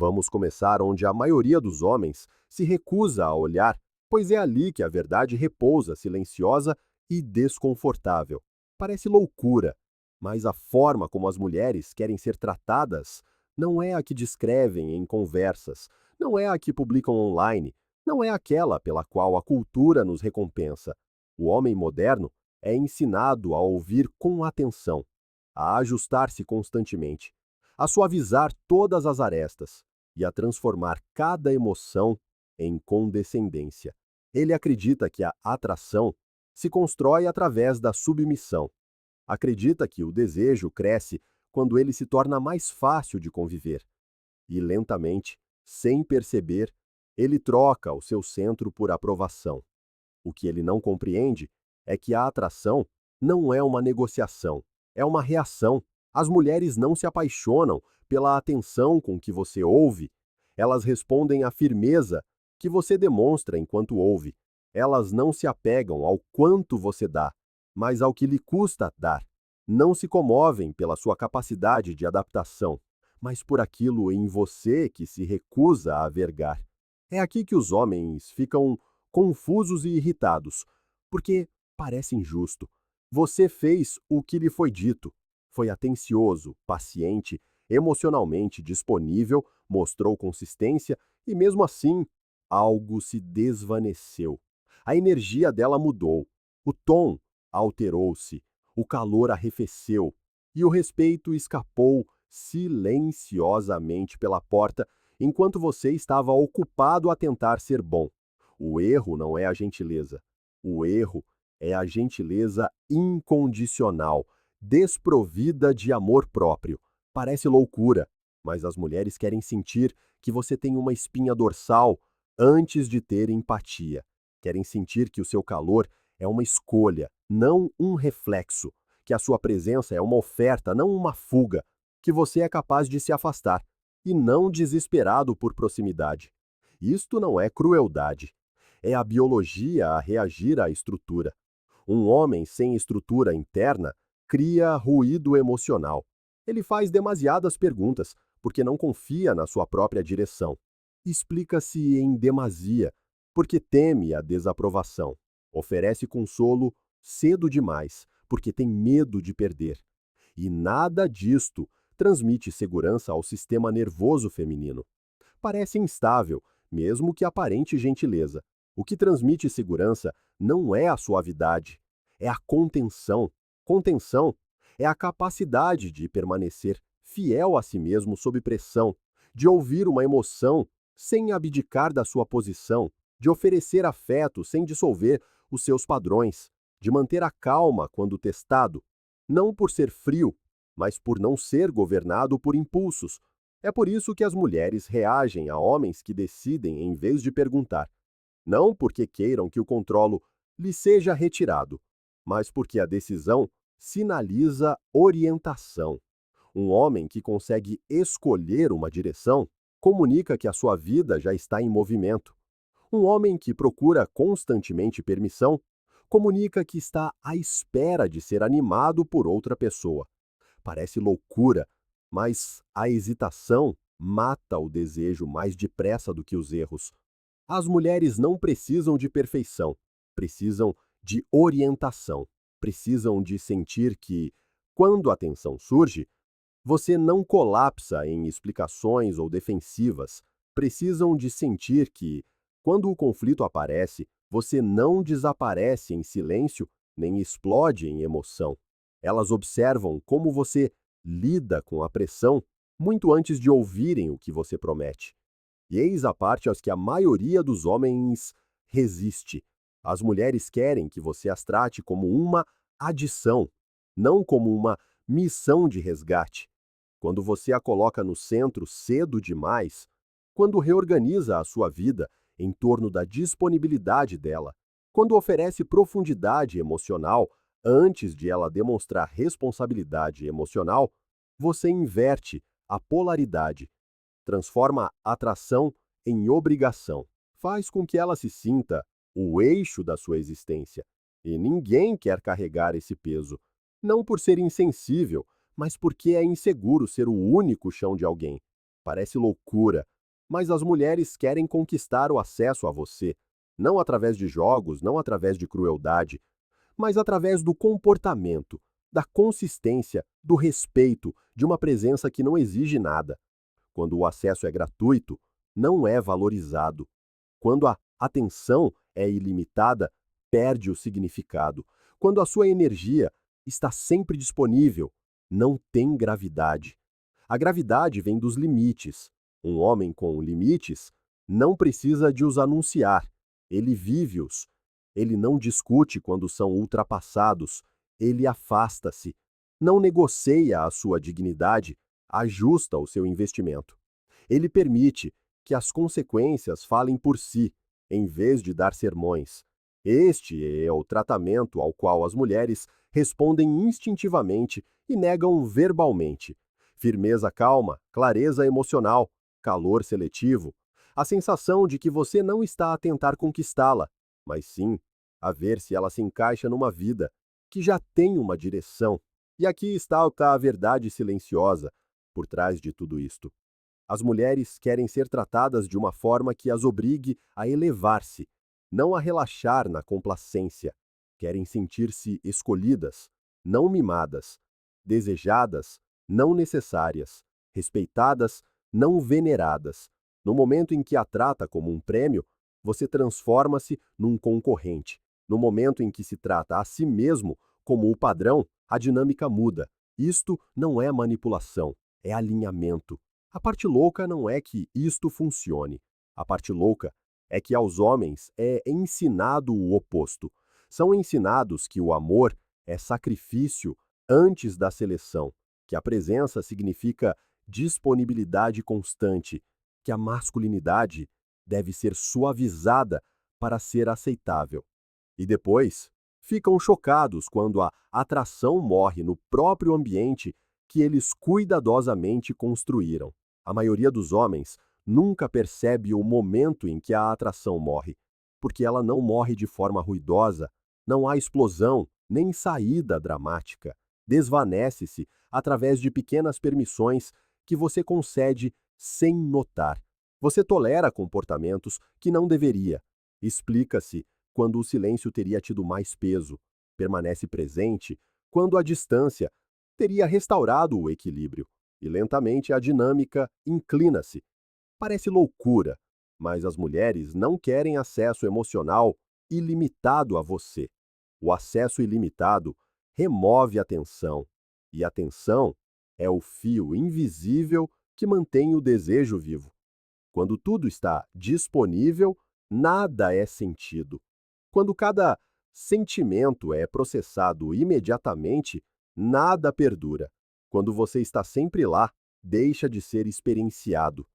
Vamos começar onde a maioria dos homens se recusa a olhar, pois é ali que a verdade repousa silenciosa e desconfortável. Parece loucura, mas a forma como as mulheres querem ser tratadas não é a que descrevem em conversas, não é a que publicam online, não é aquela pela qual a cultura nos recompensa. O homem moderno é ensinado a ouvir com atenção, a ajustar-se constantemente, a suavizar todas as arestas e a transformar cada emoção em condescendência. Ele acredita que a atração se constrói através da submissão. Acredita que o desejo cresce quando ele se torna mais fácil de conviver. E lentamente, sem perceber, ele troca o seu centro por aprovação. O que ele não compreende é que a atração não é uma negociação, é uma reação. As mulheres não se apaixonam pela atenção com que você ouve, elas respondem à firmeza que você demonstra enquanto ouve. Elas não se apegam ao quanto você dá, mas ao que lhe custa dar. Não se comovem pela sua capacidade de adaptação, mas por aquilo em você que se recusa a vergar. É aqui que os homens ficam confusos e irritados, porque parece injusto. Você fez o que lhe foi dito, foi atencioso, paciente, emocionalmente disponível, mostrou consistência e, mesmo assim, algo se desvaneceu. A energia dela mudou, o tom alterou-se, o calor arrefeceu e o respeito escapou silenciosamente pela porta enquanto você estava ocupado a tentar ser bom. O erro não é a gentileza. O erro é a gentileza incondicional, desprovida de amor próprio. Parece loucura, mas as mulheres querem sentir que você tem uma espinha dorsal antes de ter empatia. Querem sentir que o seu calor é uma escolha, não um reflexo, que a sua presença é uma oferta, não uma fuga, que você é capaz de se afastar e não desesperado por proximidade. Isto não é crueldade. É a biologia a reagir à estrutura. Um homem sem estrutura interna cria ruído emocional. Ele faz demasiadas perguntas, porque não confia na sua própria direção. Explica-se em demasia, porque teme a desaprovação. Oferece consolo cedo demais, porque tem medo de perder. E nada disto transmite segurança ao sistema nervoso feminino. Parece instável, mesmo que aparente gentileza. O que transmite segurança não é a suavidade, é a contenção. Contenção é a capacidade de permanecer fiel a si mesmo sob pressão, de ouvir uma emoção sem abdicar da sua posição, de oferecer afeto sem dissolver os seus padrões, de manter a calma quando testado, não por ser frio, mas por não ser governado por impulsos. É por isso que as mulheres reagem a homens que decidem em vez de perguntar. Não porque queiram que o controlo lhe seja retirado, mas porque a decisão sinaliza orientação. Um homem que consegue escolher uma direção comunica que a sua vida já está em movimento. Um homem que procura constantemente permissão comunica que está à espera de ser animado por outra pessoa. Parece loucura, mas a hesitação mata o desejo mais depressa do que os erros. As mulheres não precisam de perfeição, precisam de orientação, precisam de sentir que, quando a tensão surge, você não colapsa em explicações ou defensivas. Precisam de sentir que, quando o conflito aparece, você não desaparece em silêncio nem explode em emoção. Elas observam como você lida com a pressão muito antes de ouvirem o que você promete. E eis a parte aos que a maioria dos homens resiste. As mulheres querem que você as trate como uma adição, não como uma missão de resgate. Quando você a coloca no centro cedo demais, quando reorganiza a sua vida em torno da disponibilidade dela, quando oferece profundidade emocional antes de ela demonstrar responsabilidade emocional, você inverte a polaridade, transforma a atração em obrigação, faz com que ela se sinta o eixo da sua existência. E ninguém quer carregar esse peso, não por ser insensível, mas porque é inseguro ser o único chão de alguém. Parece loucura, mas as mulheres querem conquistar o acesso a você, não através de jogos, não através de crueldade, mas através do comportamento, da consistência, do respeito, de uma presença que não exige nada. Quando o acesso é gratuito, não é valorizado. Quando a atenção é ilimitada, perde o significado. Quando a sua energia está sempre disponível, não tem gravidade. A gravidade vem dos limites. Um homem com limites não precisa de os anunciar. Ele vive-os. Ele não discute quando são ultrapassados. Ele afasta-se. Não negocia a sua dignidade, ajusta o seu investimento. Ele permite que as consequências falem por si, em vez de dar sermões. Este é o tratamento ao qual as mulheres respondem instintivamente e negam verbalmente. Firmeza calma, clareza emocional, calor seletivo, a sensação de que você não está a tentar conquistá-la, mas sim a ver se ela se encaixa numa vida que já tem uma direção. E aqui está a verdade silenciosa por trás de tudo isto. As mulheres querem ser tratadas de uma forma que as obrigue a elevar-se, não a relaxar na complacência. Querem sentir-se escolhidas, não mimadas, desejadas, não necessárias, respeitadas, não veneradas. No momento em que a trata como um prêmio, você transforma-se num concorrente. No momento em que se trata a si mesmo como o padrão, a dinâmica muda. Isto não é manipulação, é alinhamento. A parte louca não é que isto funcione. A parte louca é que aos homens é ensinado o oposto. São ensinados que o amor é sacrifício antes da seleção, que a presença significa disponibilidade constante, que a masculinidade deve ser suavizada para ser aceitável. E depois, ficam chocados quando a atração morre no próprio ambiente que eles cuidadosamente construíram. A maioria dos homens nunca percebe o momento em que a atração morre, porque ela não morre de forma ruidosa, não há explosão, nem saída dramática. Desvanece-se através de pequenas permissões que você concede sem notar. Você tolera comportamentos que não deveria. Explica-se quando o silêncio teria tido mais peso. Permanece presente quando a distância teria restaurado o equilíbrio. E lentamente a dinâmica inclina-se. Parece loucura, mas as mulheres não querem acesso emocional ilimitado a você. O acesso ilimitado remove a tensão, e a tensão é o fio invisível que mantém o desejo vivo. Quando tudo está disponível, nada é sentido. Quando cada sentimento é processado imediatamente, nada perdura. Quando você está sempre lá, deixa de ser experienciado.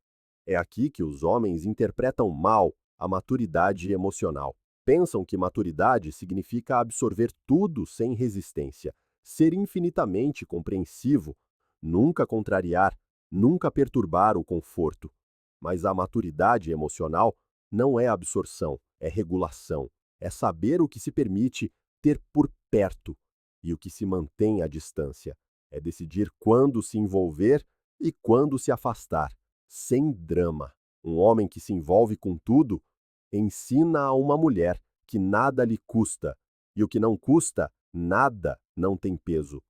É aqui que os homens interpretam mal a maturidade emocional. Pensam que maturidade significa absorver tudo sem resistência, ser infinitamente compreensivo, nunca contrariar, nunca perturbar o conforto. Mas a maturidade emocional não é absorção, é regulação, é saber o que se permite ter por perto e o que se mantém à distância. É decidir quando se envolver e quando se afastar, sem drama. Um homem que se envolve com tudo ensina a uma mulher que nada lhe custa, e o que não custa, nada não tem peso.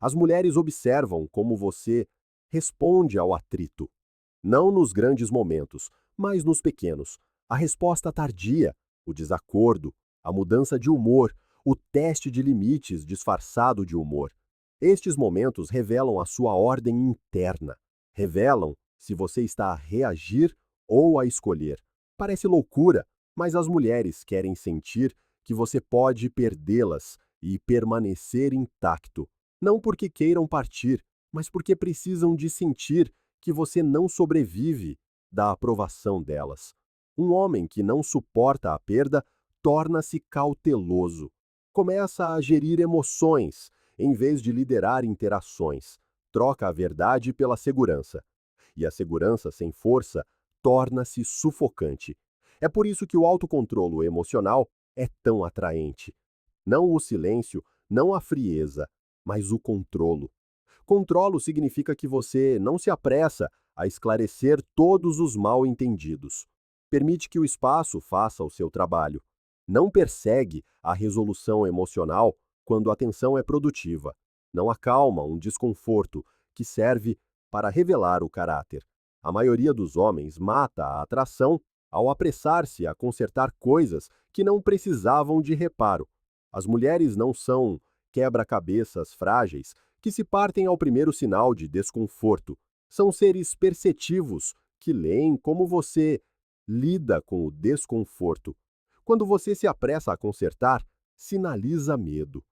As mulheres observam como você responde ao atrito, não nos grandes momentos, mas nos pequenos. A resposta tardia, o desacordo, a mudança de humor, o teste de limites disfarçado de humor. Estes momentos revelam a sua ordem interna, revelam se você está a reagir ou a escolher. Parece loucura, mas as mulheres querem sentir que você pode perdê-las e permanecer intacto. Não porque queiram partir, mas porque precisam de sentir que você não sobrevive da aprovação delas. Um homem que não suporta a perda torna-se cauteloso. Começa a gerir emoções, em vez de liderar interações. Troca a verdade pela segurança. E a segurança sem força torna-se sufocante. É por isso que o autocontrolo emocional é tão atraente. Não o silêncio, não a frieza, mas o controlo. Controlo significa que você não se apressa a esclarecer todos os mal-entendidos. Permite que o espaço faça o seu trabalho. Não persegue a resolução emocional quando a tensão é produtiva. Não acalma um desconforto que serve para revelar o caráter. A maioria dos homens mata a atração ao apressar-se a consertar coisas que não precisavam de reparo. As mulheres não são quebra-cabeças frágeis que se partem ao primeiro sinal de desconforto. São seres perceptivos que leem como você lida com o desconforto. Quando você se apressa a consertar, sinaliza medo.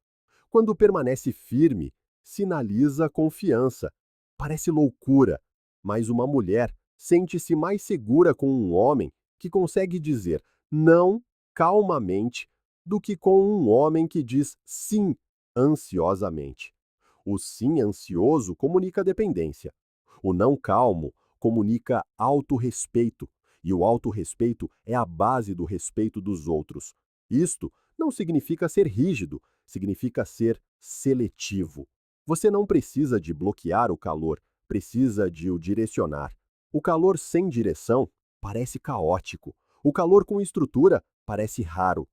Quando permanece firme, sinaliza confiança. Parece loucura, mas uma mulher sente-se mais segura com um homem que consegue dizer não calmamente do que com um homem que diz sim ansiosamente. O sim ansioso comunica dependência. O não calmo comunica autorrespeito. E o autorrespeito é a base do respeito dos outros. Isto não significa ser rígido, significa ser seletivo. Você não precisa de bloquear o calor, precisa de o direcionar. O calor sem direção parece caótico. O calor com estrutura parece raro.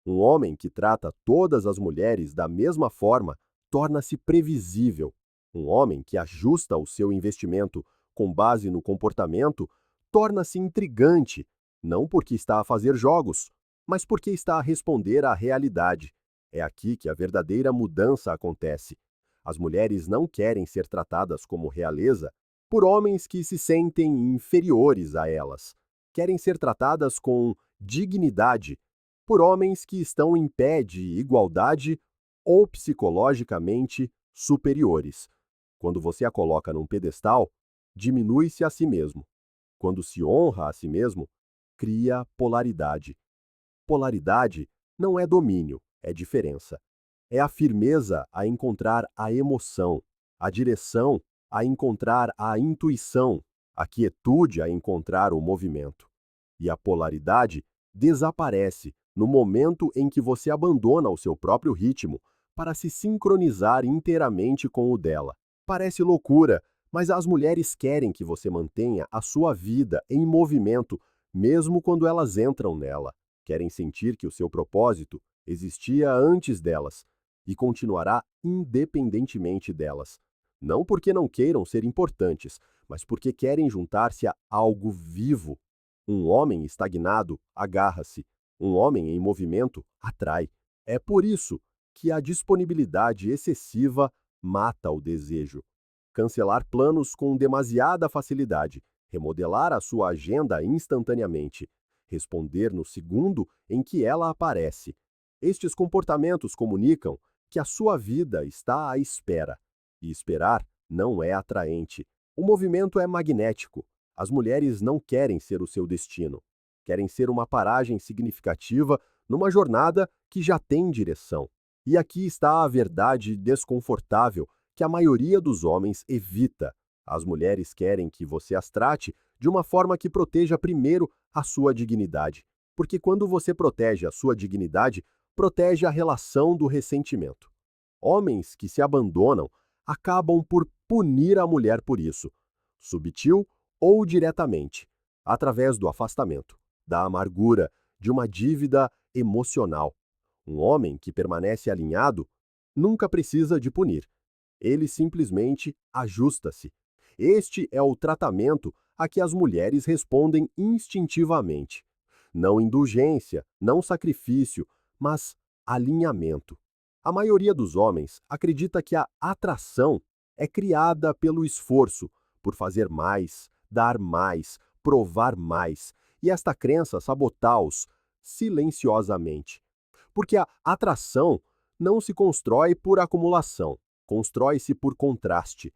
Um homem que trata todas as mulheres da mesma forma torna-se previsível. Um homem que ajusta o seu investimento com base no comportamento torna-se intrigante, não porque está a fazer jogos, mas porque está a responder à realidade. É aqui que a verdadeira mudança acontece. As mulheres não querem ser tratadas como realeza por homens que se sentem inferiores a elas. Querem ser tratadas com dignidade por homens que estão em pé de igualdade ou psicologicamente superiores. Quando você a coloca num pedestal, diminui-se a si mesmo. Quando se honra a si mesmo, cria polaridade. Polaridade não é domínio, é diferença. É a firmeza a encontrar a emoção, a direção a encontrar a intuição, a quietude a encontrar o movimento. E a polaridade desaparece no momento em que você abandona o seu próprio ritmo para se sincronizar inteiramente com o dela. Parece loucura, mas as mulheres querem que você mantenha a sua vida em movimento, mesmo quando elas entram nela. Querem sentir que o seu propósito existia antes delas e continuará independentemente delas. Não porque não queiram ser importantes, mas porque querem juntar-se a algo vivo. Um homem estagnado agarra-se, um homem em movimento atrai. É por isso que a disponibilidade excessiva mata o desejo. Cancelar planos com demasiada facilidade, remodelar a sua agenda instantaneamente, responder no segundo em que ela aparece. Estes comportamentos comunicam que a sua vida está à espera. E esperar não é atraente. O movimento é magnético. As mulheres não querem ser o seu destino. Querem ser uma paragem significativa numa jornada que já tem direção. E aqui está a verdade desconfortável que a maioria dos homens evita. As mulheres querem que você as trate de uma forma que proteja primeiro a sua dignidade. Porque quando você protege a sua dignidade, protege a relação do ressentimento. Homens que se abandonam acabam por punir a mulher por isso, subtil ou diretamente, através do afastamento, da amargura, de uma dívida emocional. Um homem que permanece alinhado nunca precisa de punir. Ele simplesmente ajusta-se. Este é o tratamento a que as mulheres respondem instintivamente. Não indulgência, não sacrifício, mas alinhamento. A maioria dos homens acredita que a atração é criada pelo esforço, por fazer mais, dar mais, provar mais, e esta crença sabota-os silenciosamente. Porque a atração não se constrói por acumulação, constrói-se por contraste.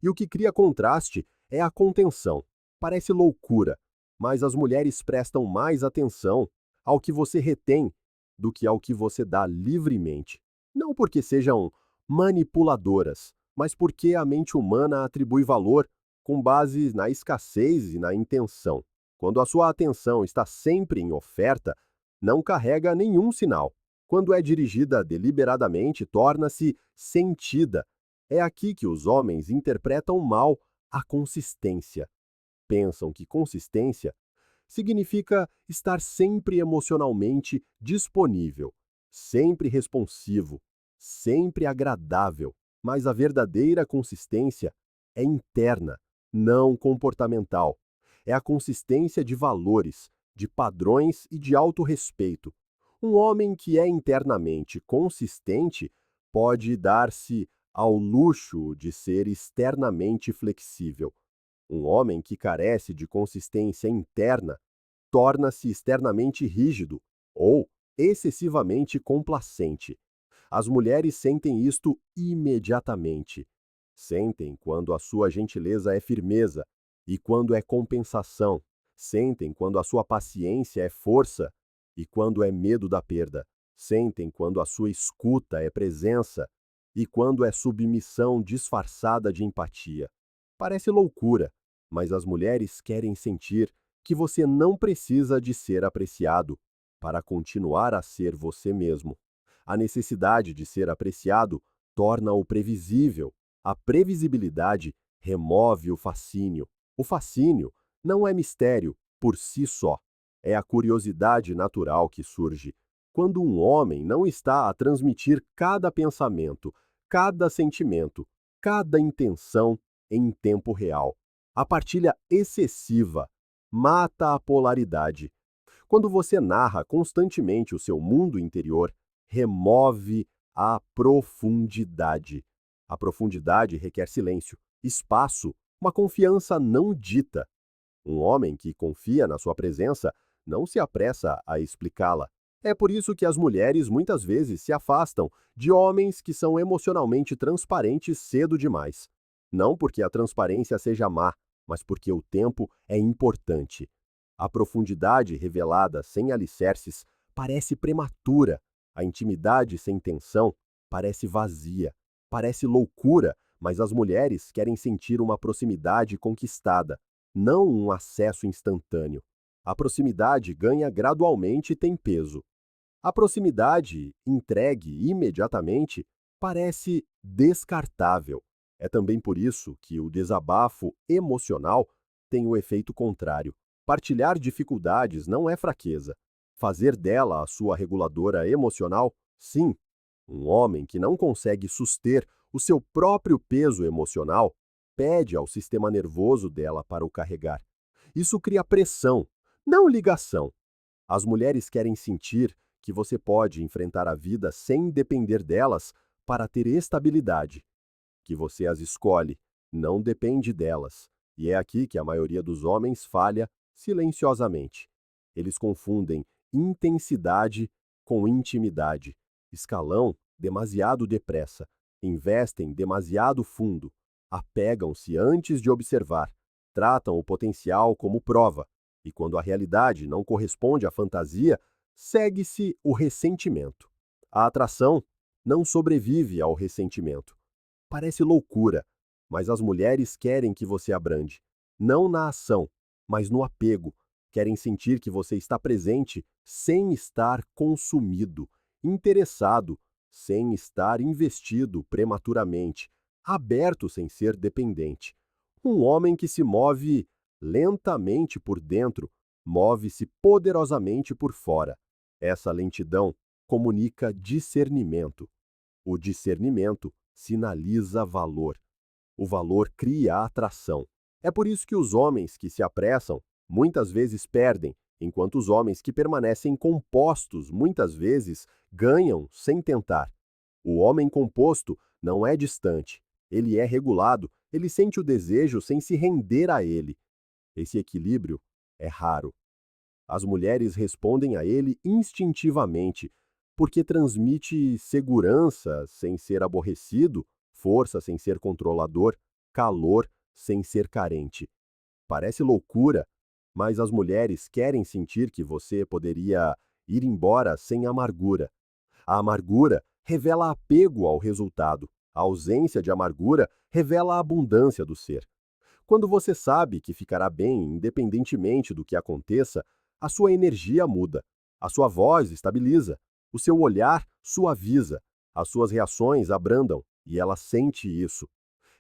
E o que cria contraste é a contenção. Parece loucura, mas as mulheres prestam mais atenção ao que você retém do que ao que você dá livremente. Não porque sejam manipuladoras, mas porque a mente humana atribui valor com base na escassez e na intenção. Quando a sua atenção está sempre em oferta, não carrega nenhum sinal. Quando é dirigida deliberadamente, torna-se sentida. É aqui que os homens interpretam mal a consistência. pensam que consistência significa estar sempre emocionalmente disponível, sempre responsivo, sempre agradável. Mas a verdadeira consistência é interna, não comportamental. É a consistência de valores, de padrões e de autorrespeito. Um homem que é internamente consistente pode dar-se ao luxo de ser externamente flexível. Um homem que carece de consistência interna torna-se externamente rígido ou excessivamente complacente. As mulheres sentem isto imediatamente. Sentem quando a sua gentileza é firmeza e quando é compensação. Sentem quando a sua paciência é força e quando é medo da perda. Sentem quando a sua escuta é presença e quando é submissão disfarçada de empatia. Parece loucura, mas as mulheres querem sentir que você não precisa de ser apreciado para continuar a ser você mesmo. A necessidade de ser apreciado torna-o previsível. A previsibilidade remove o fascínio. O fascínio não é mistério por si só. É a curiosidade natural que surge quando um homem não está a transmitir cada pensamento, cada sentimento, cada intenção em tempo real. A partilha excessiva mata a polaridade. Quando você narra constantemente o seu mundo interior, remove a profundidade. A profundidade requer silêncio, espaço, uma confiança não dita. Um homem que confia na sua presença não se apressa a explicá-la. É por isso que as mulheres muitas vezes se afastam de homens que são emocionalmente transparentes cedo demais. Não porque a transparência seja má, mas porque o tempo é importante. A profundidade revelada sem alicerces parece prematura. A intimidade sem tensão parece vazia. Parece loucura, mas as mulheres querem sentir uma proximidade conquistada, não um acesso instantâneo. A proximidade ganha gradualmente e tem peso. A proximidade, entregue imediatamente, parece descartável. É também por isso que o desabafo emocional tem o efeito contrário. Partilhar dificuldades não é fraqueza. Fazer dela a sua reguladora emocional, sim. Um homem que não consegue suster o seu próprio peso emocional pede ao sistema nervoso dela para o carregar. Isso cria pressão, não ligação. As mulheres querem sentir que você pode enfrentar a vida sem depender delas para ter estabilidade, que você as escolhe, não depende delas. E é aqui que a maioria dos homens falha silenciosamente. Eles confundem intensidade com intimidade, escalão demasiado depressa, investem demasiado fundo, apegam-se antes de observar, tratam o potencial como prova, e quando a realidade não corresponde à fantasia, segue-se o ressentimento. A atração não sobrevive ao ressentimento. Parece loucura, mas as mulheres querem que você abrande, não na ação, mas no apego. Querem sentir que você está presente sem estar consumido, interessado, sem estar investido prematuramente, aberto sem ser dependente. Um homem que se move lentamente por dentro, move-se poderosamente por fora. Essa lentidão comunica discernimento. O discernimento sinaliza valor. O valor cria atração. É por isso que os homens que se apressam muitas vezes perdem, enquanto os homens que permanecem compostos muitas vezes ganham sem tentar. O homem composto não é distante, ele é regulado, ele sente o desejo sem se render a ele. Esse equilíbrio é raro. As mulheres respondem a ele instintivamente, porque transmite segurança sem ser aborrecido, força sem ser controlador, calor sem ser carente. Parece loucura, mas as mulheres querem sentir que você poderia ir embora sem amargura. A amargura revela apego ao resultado. A ausência de amargura revela a abundância do ser. Quando você sabe que ficará bem independentemente do que aconteça, a sua energia muda, a sua voz estabiliza, o seu olhar suaviza, as suas reações abrandam e ela sente isso.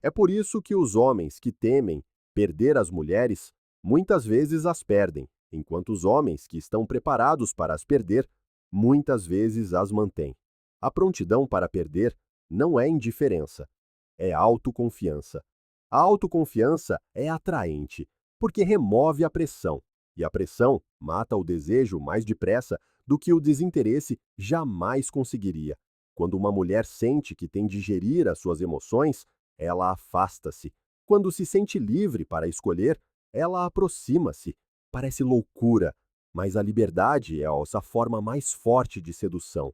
É por isso que os homens que temem perder as mulheres muitas vezes as perdem, enquanto os homens que estão preparados para as perder, muitas vezes as mantêm. A prontidão para perder não é indiferença, é autoconfiança. A autoconfiança é atraente, porque remove a pressão, e a pressão mata o desejo mais depressa do que o desinteresse jamais conseguiria. Quando uma mulher sente que tem de gerir as suas emoções, ela afasta-se. Quando se sente livre para escolher, ela aproxima-se. Parece loucura, mas a liberdade é a forma mais forte de sedução.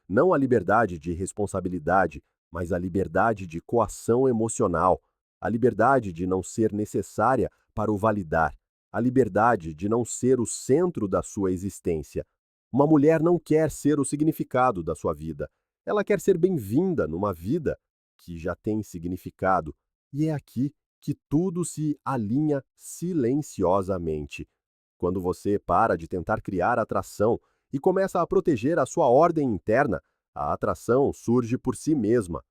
Não a liberdade de responsabilidade, mas a liberdade de coação emocional, a liberdade de não ser necessária para o validar, a liberdade de não ser o centro da sua existência. Uma mulher não quer ser o significado da sua vida. Ela quer ser bem-vinda numa vida que já tem significado. E é aqui que tudo se alinha silenciosamente. Quando você para de tentar criar atração e começa a proteger a sua ordem interna, a atração surge por si mesma.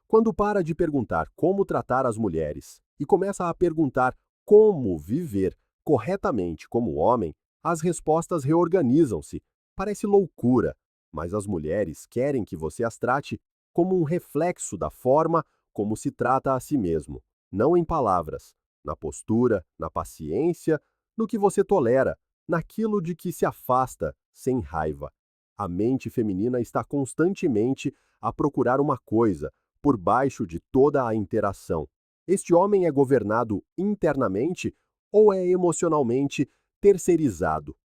Quando para de perguntar como tratar as mulheres e começa a perguntar como viver corretamente como homem, as respostas reorganizam-se. Parece loucura, mas as mulheres querem que você as trate como um reflexo da forma como se trata a si mesmo, não em palavras, na postura, na paciência, no que você tolera, naquilo de que se afasta sem raiva. A mente feminina está constantemente a procurar uma coisa por baixo de toda a interação. Este homem é governado internamente ou é emocionalmente terceirizado?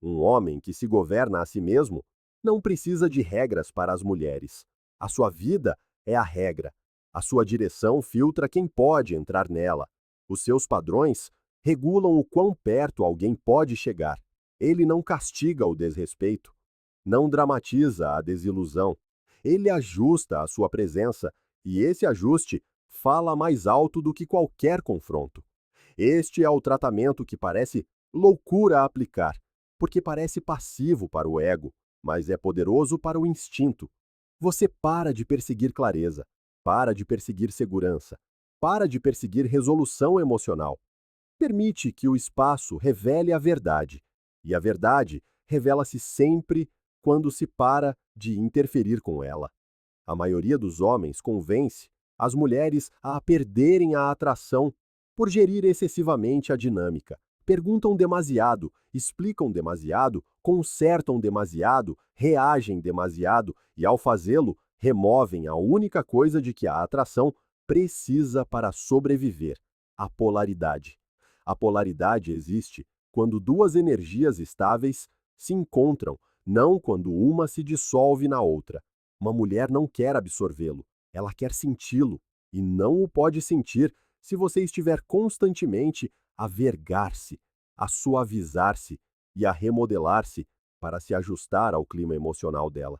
Um homem que se governa a si mesmo não precisa de regras para as mulheres. A sua vida é a regra. A sua direção filtra quem pode entrar nela. Os seus padrões regulam o quão perto alguém pode chegar. Ele não castiga o desrespeito, não dramatiza a desilusão. Ele ajusta a sua presença e esse ajuste fala mais alto do que qualquer confronto. Este é o tratamento que parece loucura a aplicar, porque parece passivo para o ego, mas é poderoso para o instinto. Você para de perseguir clareza, para de perseguir segurança, para de perseguir resolução emocional. Permite que o espaço revele a verdade, e a verdade revela-se sempre quando se para de interferir com ela. A maioria dos homens convence as mulheres a perderem a atração por gerir excessivamente a dinâmica. Perguntam demasiado, explicam demasiado, consertam demasiado, reagem demasiado e, ao fazê-lo, removem a única coisa de que a atração precisa para sobreviver: a polaridade. A polaridade existe quando duas energias estáveis se encontram, não quando uma se dissolve na outra. Uma mulher não quer absorvê-lo, ela quer senti-lo, e não o pode sentir se você estiver constantemente a vergar-se, a suavizar-se e a remodelar-se para se ajustar ao clima emocional dela.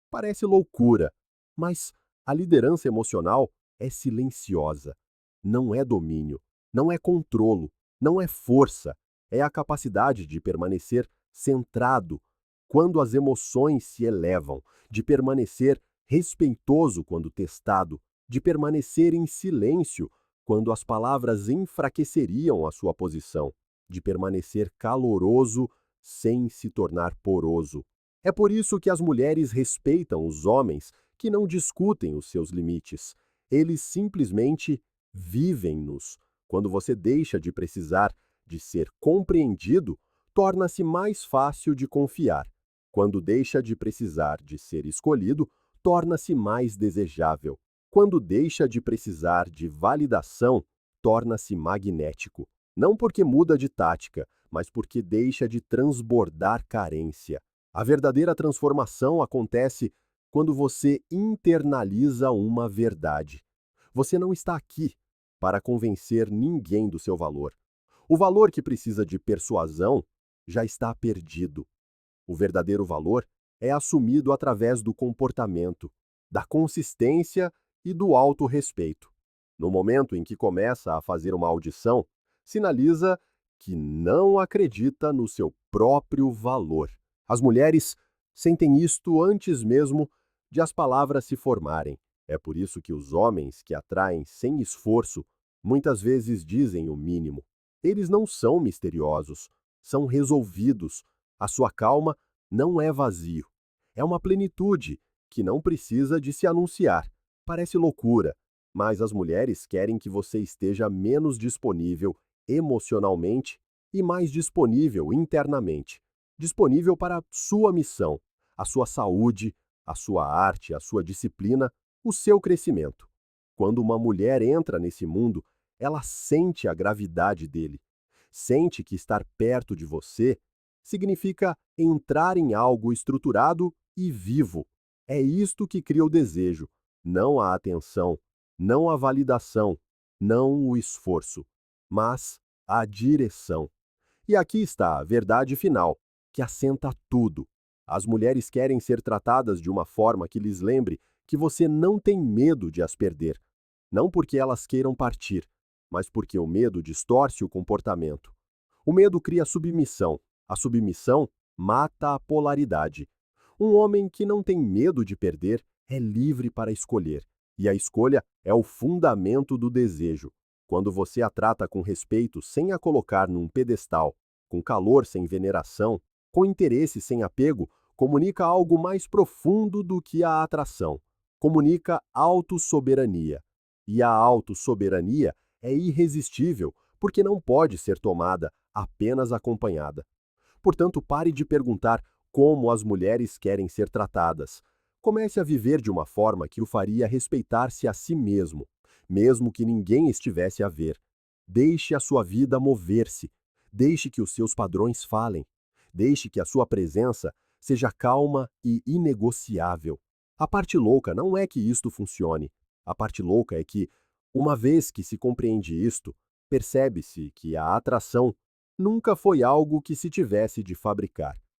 Parece loucura, mas a liderança emocional é silenciosa. Não é domínio, não é controlo, não é força, é a capacidade de permanecer centrado quando as emoções se elevam, de permanecer respeitoso quando testado, de permanecer em silêncio quando as palavras enfraqueceriam a sua posição, de permanecer caloroso sem se tornar poroso. É por isso que as mulheres respeitam os homens que não discutem os seus limites. Eles simplesmente vivem-nos. Quando você deixa de precisar de ser compreendido, torna-se mais fácil de confiar. Quando deixa de precisar de ser escolhido, torna-se mais desejável. Quando deixa de precisar de validação, torna-se magnético. Não porque muda de tática, mas porque deixa de transbordar carência. A verdadeira transformação acontece quando você internaliza uma verdade. Você não está aqui para convencer ninguém do seu valor. O valor que precisa de persuasão já está perdido. O verdadeiro valor é assumido através do comportamento, da consistência e do autorrespeito. No momento em que começa a fazer uma audição, sinaliza que não acredita no seu próprio valor. As mulheres sentem isto antes mesmo de as palavras se formarem. É por isso que os homens que atraem sem esforço muitas vezes dizem o mínimo. Eles não são misteriosos, são resolvidos. A sua calma não é vazio. É uma plenitude que não precisa de se anunciar. Parece loucura, mas as mulheres querem que você esteja menos disponível emocionalmente e mais disponível internamente. Disponível para a sua missão, a sua saúde, a sua arte, a sua disciplina, o seu crescimento. Quando uma mulher entra nesse mundo, ela sente a gravidade dele. Sente que estar perto de você significa entrar em algo estruturado e vivo. É isto que cria o desejo, não a atenção, não a validação, não o esforço, mas a direção. E aqui está a verdade final, que assenta tudo. As mulheres querem ser tratadas de uma forma que lhes lembre que você não tem medo de as perder. Não porque elas queiram partir, mas porque o medo distorce o comportamento. O medo cria submissão. A submissão mata a polaridade. Um homem que não tem medo de perder é livre para escolher. E a escolha é o fundamento do desejo. Quando você a trata com respeito sem a colocar num pedestal, com calor sem veneração, com interesse sem apego, comunica algo mais profundo do que a atração. Comunica autossoberania. E a autossoberania é irresistível, porque não pode ser tomada, apenas acompanhada. Portanto, pare de perguntar como as mulheres querem ser tratadas. Comece a viver de uma forma que o faria respeitar-se a si mesmo, mesmo que ninguém estivesse a ver. Deixe a sua vida mover-se. Deixe que os seus padrões falem. Deixe que a sua presença seja calma e inegociável. A parte louca não é que isto funcione. A parte louca é que, uma vez que se compreende isto, percebe-se que a atração nunca foi algo que se tivesse de fabricar.